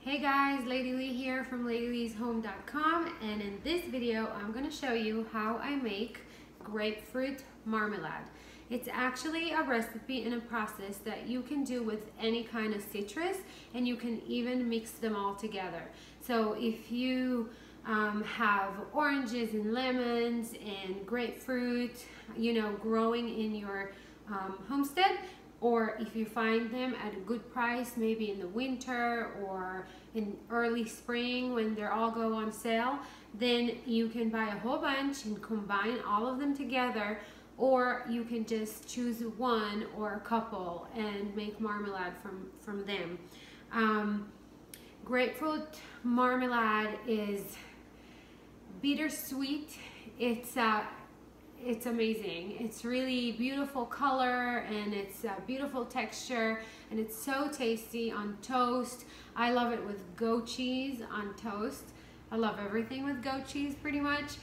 Hey guys, Lady Lee here from ladyleeshome.com, and in this video I'm going to show you how I make grapefruit marmalade. It's actually a recipe and a process that you can do with any kind of citrus, and you can even mix them all together. So if you have oranges and lemons and grapefruit, growing in your homestead, or if you find them at a good price, maybe in the winter or in early spring when they all go on sale, then you can buy a whole bunch and combine all of them together, or you can just choose one or a couple and make marmalade from them. Grapefruit marmalade is bittersweet. It's amazing. It's really beautiful color, and it's a beautiful texture, and it's so tasty on toast. I love it with goat cheese on toast. I love everything with goat cheese pretty much.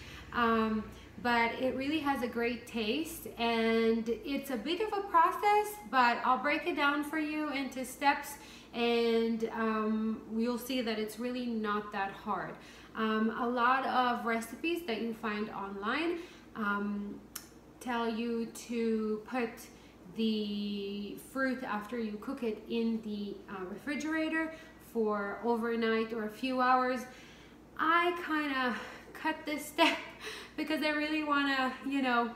But it really has a great taste, and it's a bit of a process, but I'll break it down for you into steps, and you'll see that it's really not that hard. A lot of recipes that you find online tell you to put the fruit after you cook it in the refrigerator for overnight or a few hours. I kind of cut this step because I really want to,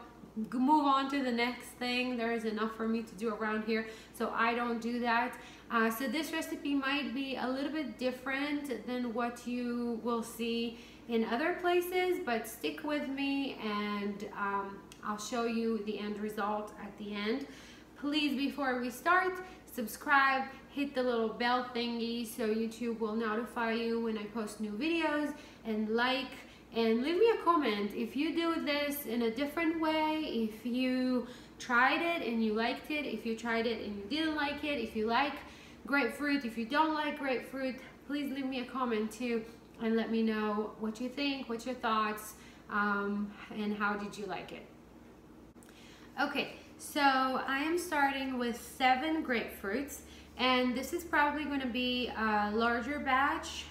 move on to the next thing. There is enough for me to do around here, so I don't do that. So this recipe might be a little bit different than what you will see in other places, but stick with me, and I'll show you the end result at the end. Please, before we start, subscribe, hit the little bell thingy so YouTube will notify you when I post new videos, and like, and leave me a comment if you do this in a different way, if you tried it and you liked it, if you tried it and you didn't like it, if you like grapefruit, if you don't like grapefruit. Please leave me a comment too, and let me know what you think, what's your thoughts, and how did you like it. Okay, so I am starting with 7 grapefruits, and this is probably going to be a larger batch.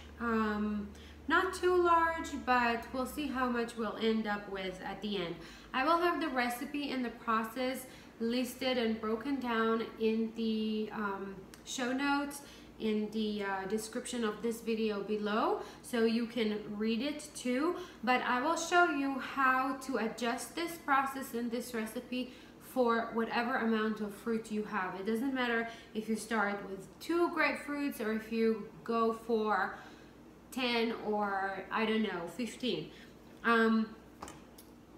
Not too large, but we'll see how much we'll end up with at the end. I will have the recipe and the process listed and broken down in the show notes, in the description of this video below, so you can read it too. But I will show you how to adjust this process and this recipe for whatever amount of fruit you have. It doesn't matter if you start with 2 grapefruits or if you go for 10 or I don't know, 15. I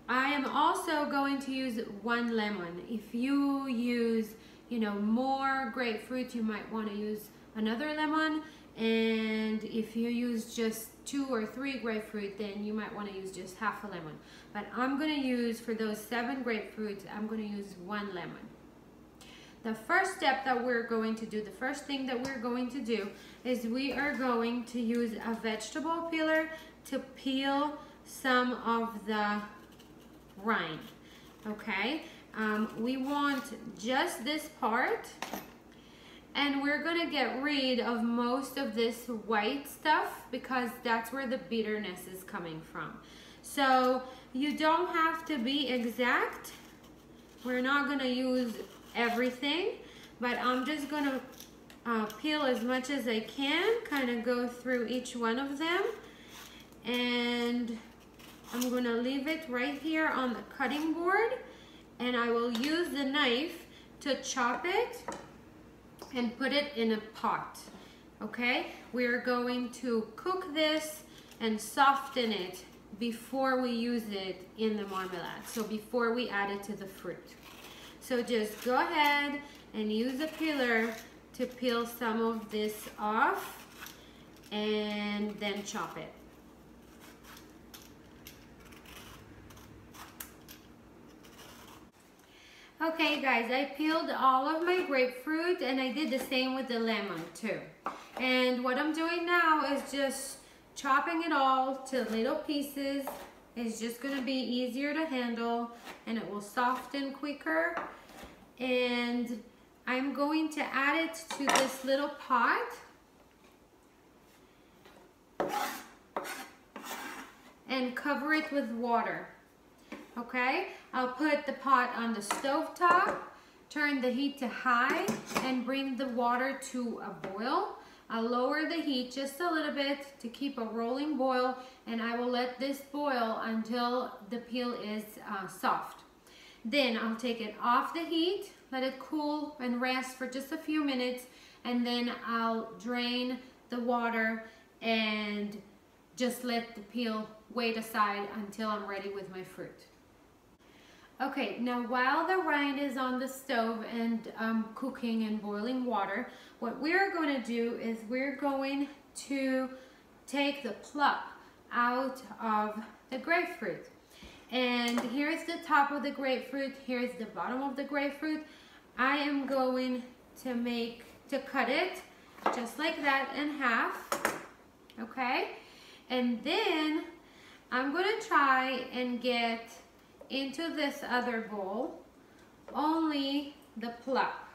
am also going to use 1 lemon. If you use more grapefruit, you might want to use another lemon, and if you use just 2 or 3 grapefruit, then you might want to use just half a lemon. But I'm going to use, for those 7 grapefruits, I'm going to use 1 lemon. The first step that we're going to do, the first thing that we're going to do, is we are going to use a vegetable peeler to peel some of the rind. Okay, we want just this part, and we're gonna get rid of most of this white stuff because that's where the bitterness is coming from. So you don't have to be exact. We're not gonna use everything, but I'm just gonna peel as much as I can, kind of go through each one of them, and I'm gonna leave it right here on the cutting board, and I will use the knife to chop it and put it in a pot. Okay, we're going to cook this and soften it before we use it in the marmalade, so before we add it to the fruit. So just go ahead and use a peeler to peel some of this off, and then chop it. Okay guys, I peeled all of my grapefruit, and I did the same with the lemon too. And what I'm doing now is just chopping it all to little pieces. It's just going to be easier to handle, and it will soften quicker. And I'm going to add it to this little pot, and cover it with water. Okay, I'll put the pot on the stove top, turn the heat to high, and bring the water to a boil. I'll lower the heat just a little bit to keep a rolling boil, and I will let this boil until the peel is soft. Then I'll take it off the heat, let it cool and rest for just a few minutes, and then I'll drain the water and just let the peel wait aside until I'm ready with my fruit. Okay, now while the rind is on the stove and cooking and boiling water, what we're going to do is we're going to take the pluck out of the grapefruit. And here's the top of the grapefruit, here's the bottom of the grapefruit. I am going to cut it just like that in half, okay? And then I'm going to try and get into this other bowl only the pluck,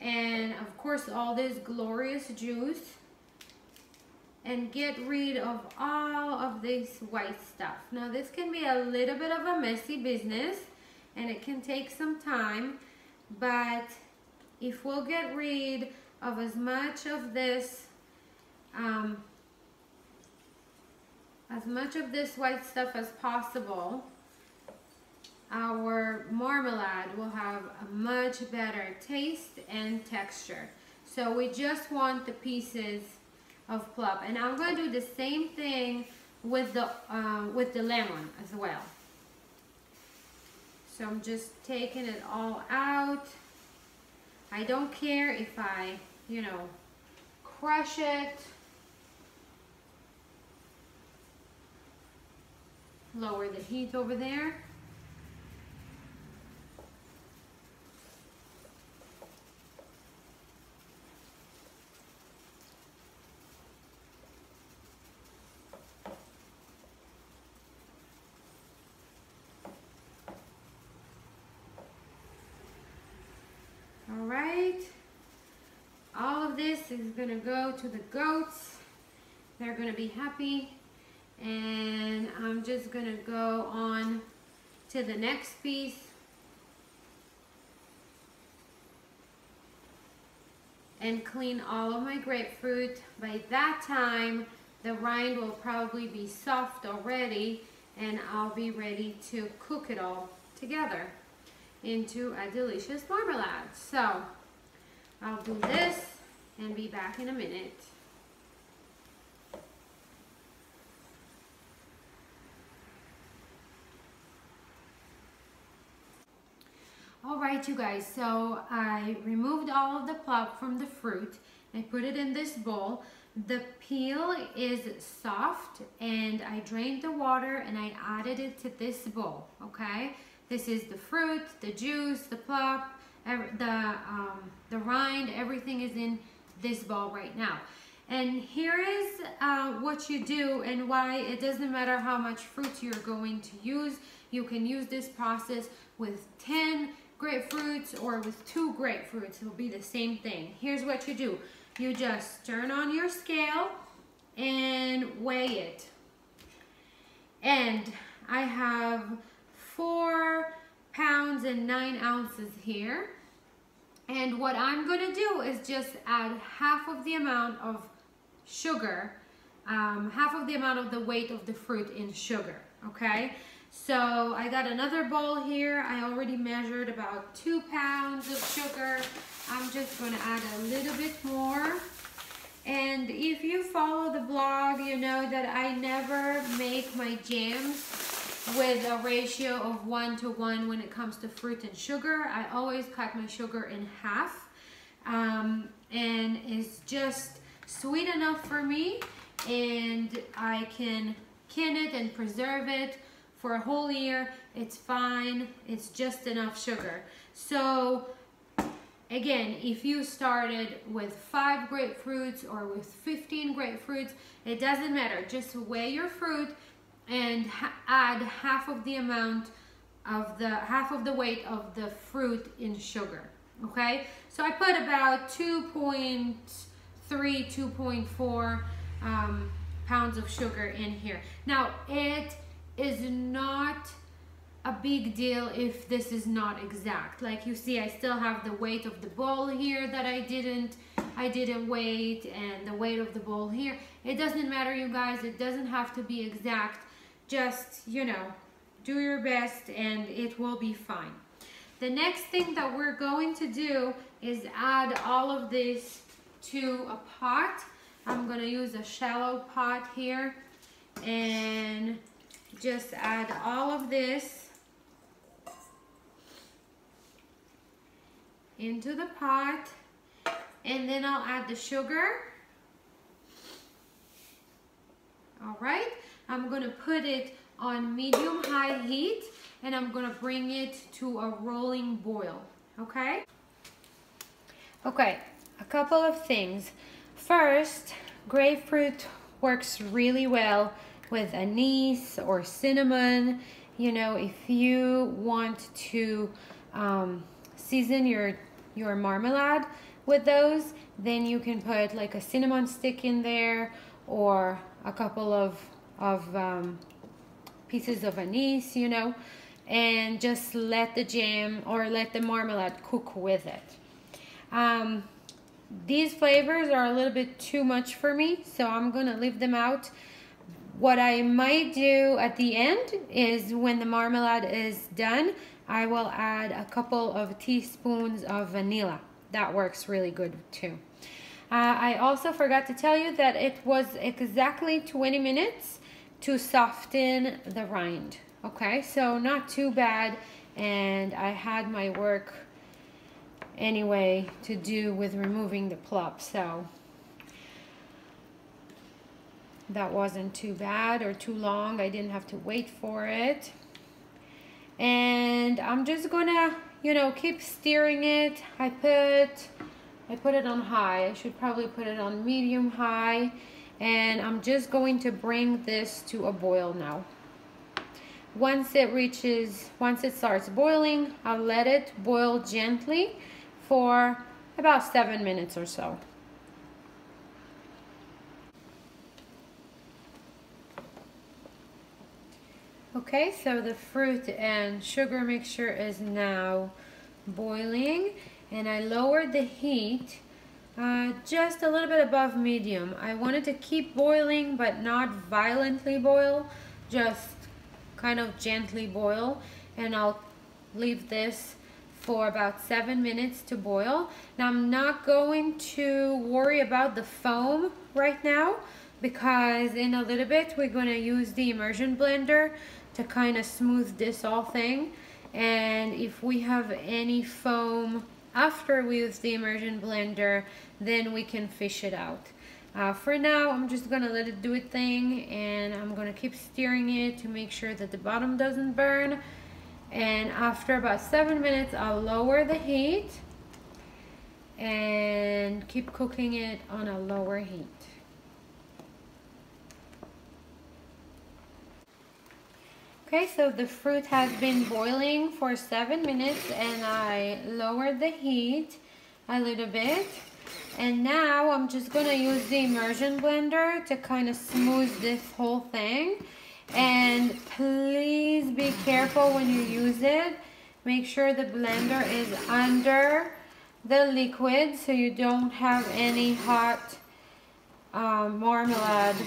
and of course all this glorious juice, and get rid of all of this white stuff. Now this can be a little bit of a messy business and it can take some time, but if we'll get rid of as much of this white stuff as possible, our marmalade will have a much better taste and texture. So we just want the pieces of pluck, and I'm going to do the same thing with the lemon as well. So I'm just taking it all out. I don't care if I, crush it. Lower the heat over there. All right, all of this is gonna go to the goats. They're gonna be happy. And I'm just gonna go on to the next piece. And clean all of my grapefruit. By that time, the rind will probably be soft already, and I'll be ready to cook it all together into a delicious marmalade. So I'll do this and be back in a minute. All right, you guys, so I removed all of the pulp from the fruit. I put it in this bowl. The peel is soft, and I drained the water and I added it to this bowl, okay? This is the fruit, the juice, the pulp, the rind, everything is in this bowl right now. And here is what you do and why it doesn't matter how much fruit you're going to use. You can use this process with 10 grapefruits or with 2 grapefruits. It'll be the same thing. Here's what you do. You just turn on your scale and weigh it. And I have 4 pounds and 9 ounces here. And what I'm gonna do is just add half of the amount of sugar, half of the amount of the weight of the fruit in sugar, okay? So I got another bowl here. I already measured about 2 pounds of sugar. I'm just gonna add a little bit more. And if you follow the blog, you know that I never make my jams with a ratio of 1:1 when it comes to fruit and sugar. I always cut my sugar in half. And it's just sweet enough for me, and I can can it and preserve it for a whole year. It's fine. It's just enough sugar. So again, if you started with 5 grapefruits or with 15 grapefruits, it doesn't matter. Just weigh your fruit and add half of the amount of the weight of the fruit in sugar. Okay, so I put about 2.3, 2.4 pounds of sugar in here. Now, it is not a big deal if this is not exact. Like you see, I still have the weight of the bowl here that I didn't weight, and the weight of the bowl here. It doesn't matter, you guys. It doesn't have to be exact. Just, you know, do your best and it will be fine. The next thing that we're going to do is add all of this to a pot. I'm gonna use a shallow pot here and just add all of this into the pot, and then I'll add the sugar. All right, I'm gonna put it on medium-high heat, and I'm gonna bring it to a rolling boil, okay? Okay, a couple of things. First, grapefruit works really well with anise or cinnamon. You know, if you want to season your marmalade with those, then you can put like a cinnamon stick in there, or a couple of pieces of anise, you know, and just let the jam or let the marmalade cook with it. These flavors are a little bit too much for me, so I'm gonna leave them out. What I might do at the end is, when the marmalade is done, I will add a couple of teaspoons of vanilla. That works really good too. I also forgot to tell you that it was exactly 20 minutes to soften the rind. Okay, so not too bad, and I had my work anyway to do with removing the pulp, so that wasn't too bad or too long. I didn't have to wait for it. And I'm just gonna, you know, keep stirring it. I put it on high. I should probably put it on medium high, and I'm just going to bring this to a boil now. Once it starts boiling, I'll let it boil gently for about 7 minutes or so. Okay, so the fruit and sugar mixture is now boiling, and I lowered the heat just a little bit above medium. I wanted to keep boiling, but not violently boil, just kind of gently boil, and I'll leave this for about 7 minutes to boil. Now, I'm not going to worry about the foam right now, because in a little bit we're going to use the immersion blender to kind of smooth this whole thing, and if we have any foam after we use the immersion blender, then we can fish it out. For now, I'm just gonna let it do its thing, and I'm gonna keep stirring it to make sure that the bottom doesn't burn. And after about 7 minutes, I'll lower the heat and keep cooking it on a lower heat. Okay, so the fruit has been boiling for 7 minutes, and I lowered the heat a little bit. And now I'm just gonna use the immersion blender to kind of smooth this whole thing. And please be careful when you use it. Make sure the blender is under the liquid so you don't have any hot marmalade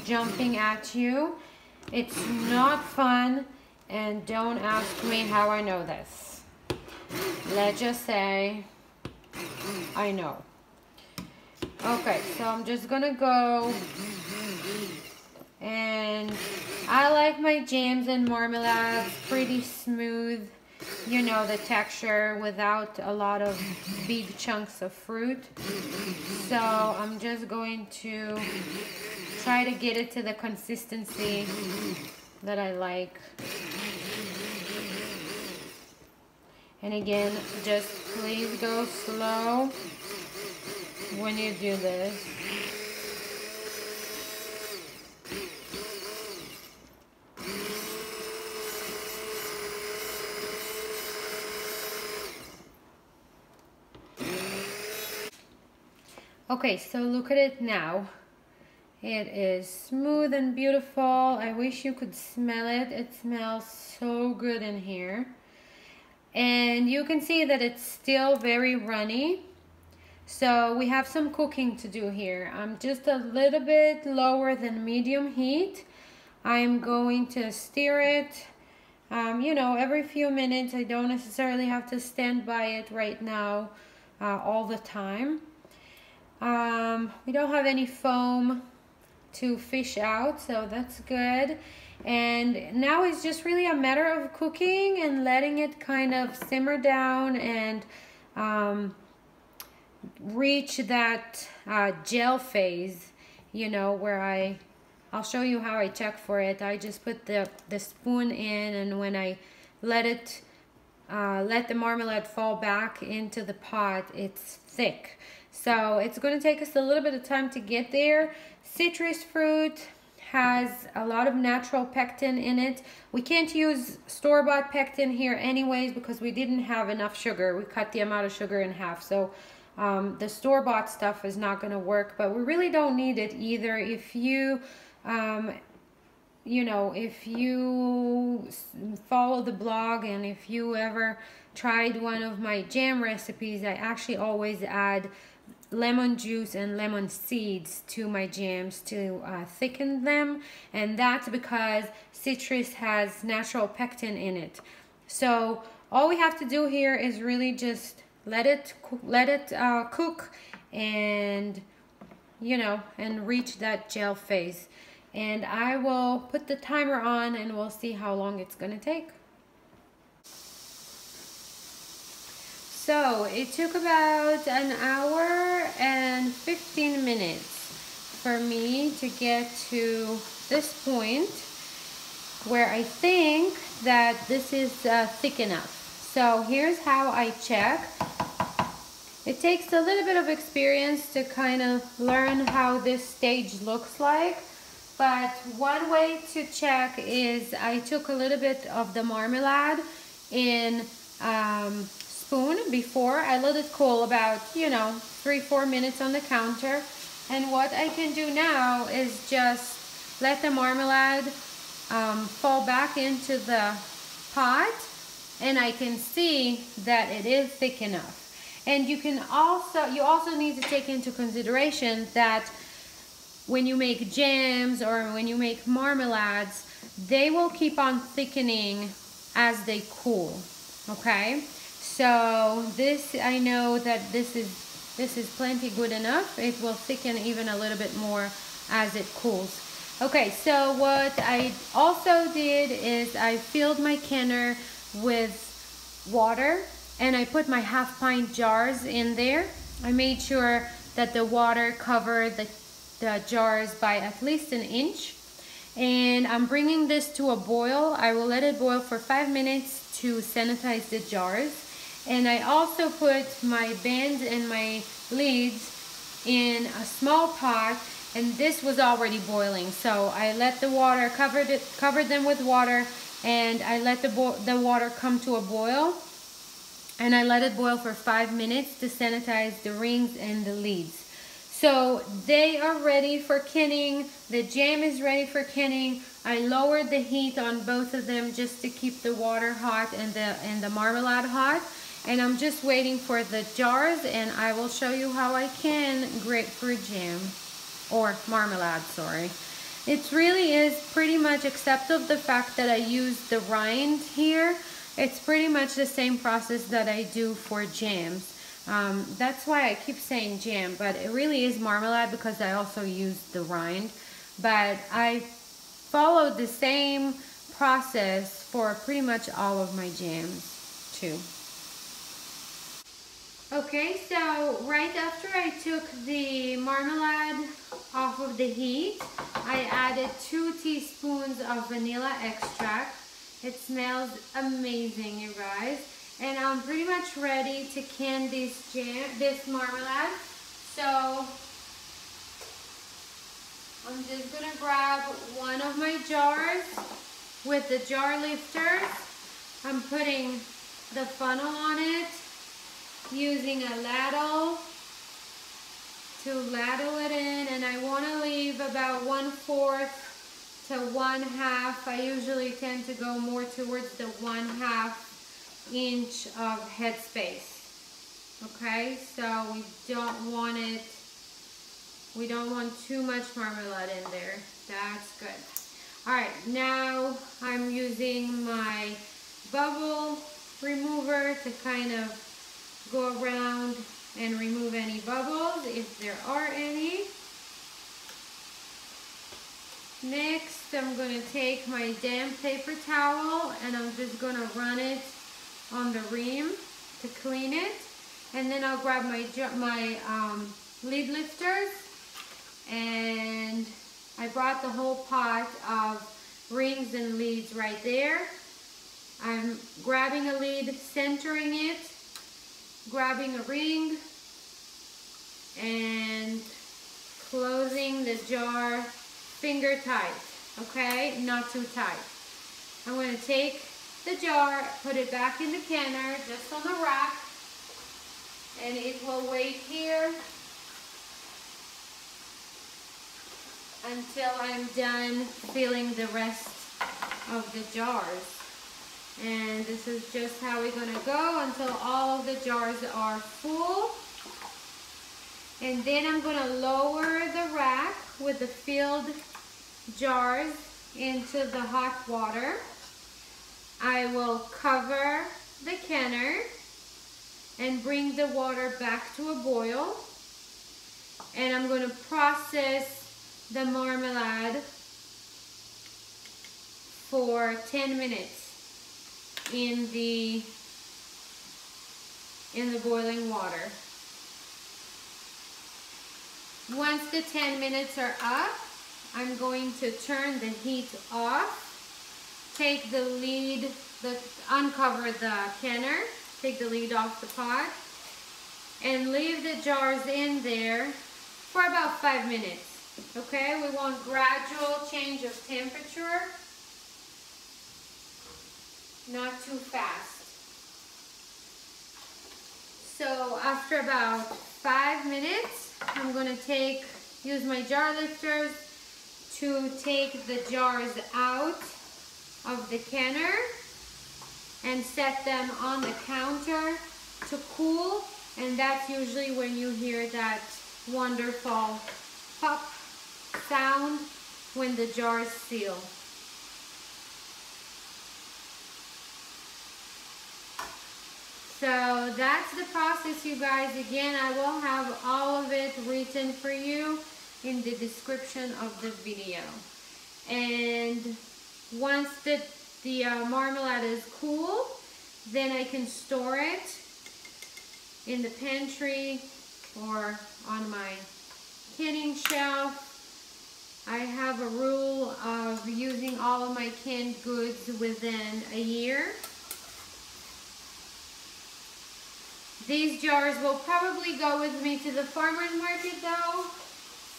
jumping at you. It's not fun, and don't ask me how I know this. Let's just say I know. Okay, so I'm just gonna go, and I like my jams and marmalades pretty smooth, you know, the texture without a lot of big chunks of fruit. So I'm just going to try to get it to the consistency that I like. And again, just please go slow when you do this. Okay, so look at it now. It is smooth and beautiful. I wish you could smell it. It smells so good in here. And you can see that it's still very runny. So we have some cooking to do here. I'm just a little bit lower than medium heat. I'm going to stir it, you know, every few minutes. I don't necessarily have to stand by it right now all the time. We don't have any foam to fish out, so that's good. And now it's just really a matter of cooking and letting it kind of simmer down and reach that gel phase, you know, where I'll show you how I check for it. I just put the spoon in, and when I let the marmalade fall back into the pot, it's thick. So it's going to take us a little bit of time to get there. Citrus fruit has a lot of natural pectin in it. We can't use store-bought pectin here anyways because we didn't have enough sugar. We cut the amount of sugar in half. So the store-bought stuff is not going to work, but we really don't need it either. If you you know, if you follow the blog and if you ever tried one of my jam recipes, I actually always add lemon juice and lemon seeds to my jams to thicken them, and that's because citrus has natural pectin in it. So all we have to do here is really just let it cook and, you know, and reach that gel phase. And I will put the timer on and we'll see how long it's gonna take. So it took about an hour and 15 minutes for me to get to this point where I think that this is thick enough. So here's how I check. It takes a little bit of experience to kind of learn how this stage looks like. But one way to check is I took a little bit of the marmalade in spoon before. I let it cool about, you know, 3-4 minutes on the counter. And what I can do now is just let the marmalade fall back into the pot, and I can see that it is thick enough. And you also need to take into consideration that when you make jams or when you make marmalades, they will keep on thickening as they cool. Okay, so this, I know that this is plenty good enough. It will thicken even a little bit more as it cools. Okay, so what I also did is I filled my canner with water and I put my 1/2 pint jars in there. I made sure that the water covered the jars by at least 1 inch. And I'm bringing this to a boil. I will let it boil for 5 minutes to sanitize the jars. And I also put my bands and my lids in a small pot, and this was already boiling. So I let the water, covered them with water, and I let the water come to a boil. And I let it boil for 5 minutes to sanitize the rings and the lids. So they are ready for canning. The jam is ready for canning. I lowered the heat on both of them just to keep the water hot and the marmalade hot. And I'm just waiting for the jars, and I will show you how I can grapefruit jam, or marmalade, sorry. It really is pretty much, except of the fact that I use the rind here, it's pretty much the same process that I do for jams. That's why I keep saying jam, but it really is marmalade because I also use the rind. But I followed the same process for pretty much all of my jams too. Okay, so right after I took the marmalade off of the heat, I added 2 teaspoons of vanilla extract. It smells amazing, you guys. And I'm pretty much ready to can this marmalade. So I'm just gonna grab one of my jars with the jar lifters. I'm putting the funnel on it, using a ladle to ladle it in, and I want to leave about 1/4 to 1/2. I usually tend to go more towards the 1/2 inch of headspace. Okay, so we don't want too much marmalade in there. That's good. All right, now I'm using my bubble remover to kind of go around and remove any bubbles if there are any. Next, I'm going to take my damp paper towel and I'm just going to run it on the rim to clean it. And then I'll grab my lid lifters, and I brought the whole pot of rings and lids right there. I'm grabbing a lid, centering it, grabbing a ring, and closing the jar finger tight, okay? Not too tight. I'm going to take the jar, put it back in the canner, just on the rack, and it will wait here until I'm done filling the rest of the jars. And this is just how we're going to go until all of the jars are full. And then I'm going to lower the rack with the filled jars into the hot water. I will cover the canner and bring the water back to a boil. And I'm going to process the marmalade for 10 minutes in the boiling water. Once the 10 minutes are up, I'm going to turn the heat off, take the lid, uncover the canner, take the lid off the pot, and leave the jars in there for about 5 minutes. Okay, we want gradual change of temperature, not too fast. So after about 5 minutes, I'm going to use my jar lifters to take the jars out of the canner and set them on the counter to cool, and that's usually when you hear that wonderful pop sound when the jars seal. So that's the process, you guys. Again, I will have all of it written for you in the description of the video. And once the marmalade is cool, then I can store it in the pantry or on my canning shelf. I have a rule of using all of my canned goods within a year. These jars will probably go with me to the farmer's market though,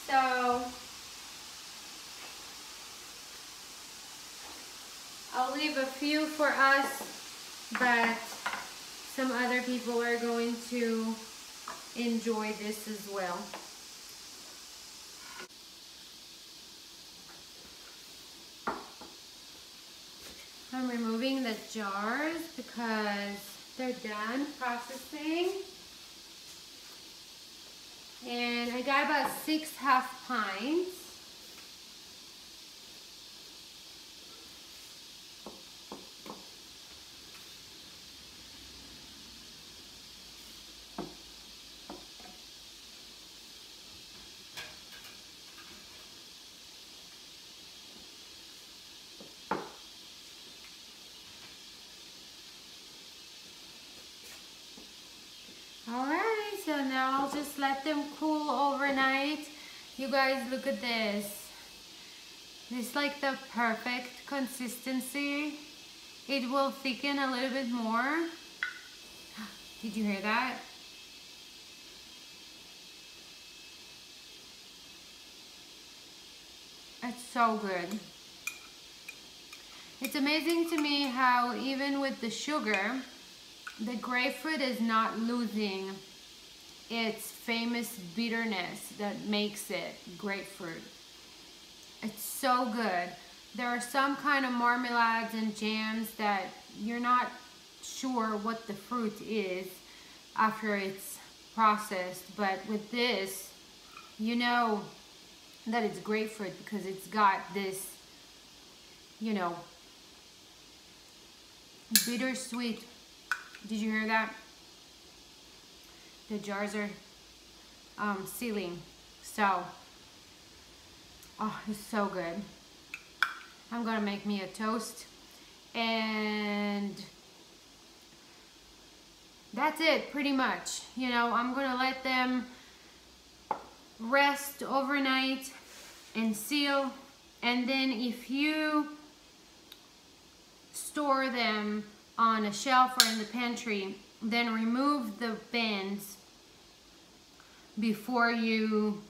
so I'll leave a few for us, but some other people are going to enjoy this as well. I'm removing the jars because they're done processing. And I got about 6 half pints. Alright, so now I'll just let them cool overnight. You guys, look at this. This is like the perfect consistency. It will thicken a little bit more. Did you hear that? It's so good. It's amazing to me how even with the sugar, the grapefruit is not losing its famous bitterness that makes it grapefruit. It's so good. There are some kind of marmalades and jams that you're not sure what the fruit is after it's processed, but with this, you know that it's grapefruit because it's got this, you know, bittersweet. Did you hear that? The jars are sealing. So, oh, it's so good. I'm gonna make me a toast, and that's it pretty much. You know, I'm gonna let them rest overnight and seal, and then if you store them on a shelf or in the pantry, then remove the bends before you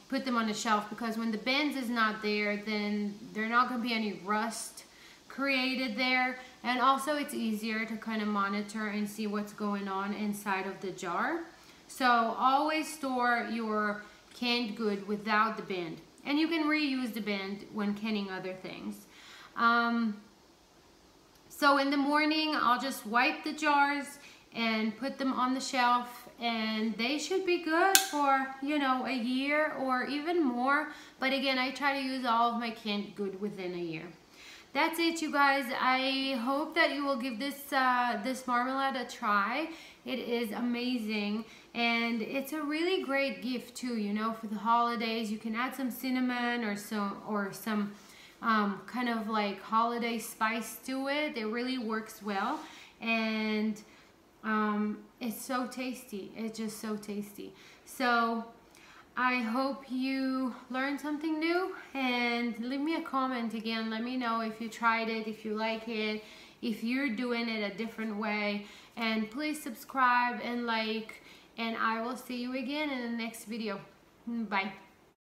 put them on the shelf, because when the bends is not there, then there's not going to be any rust created there, and also it's easier to kind of monitor and see what's going on inside of the jar. So always store your canned good without the bend, and you can reuse the bend when canning other things. So in the morning, I'll just wipe the jars and put them on the shelf, and they should be good for, you know, a year or even more. But again, I try to use all of my canned good within a year. That's it, you guys. I hope that you will give this this marmalade a try. It is amazing, and it's a really great gift too, you know, for the holidays. You can add some cinnamon or some kind of like holiday spice to it. It really works well, and it's so tasty. It's just so tasty. So I hope you learned something new, and leave me a comment again. Let me know if you tried it, if you like it, if you're doing it a different way, and please subscribe and like, and I will see you again in the next video. Bye.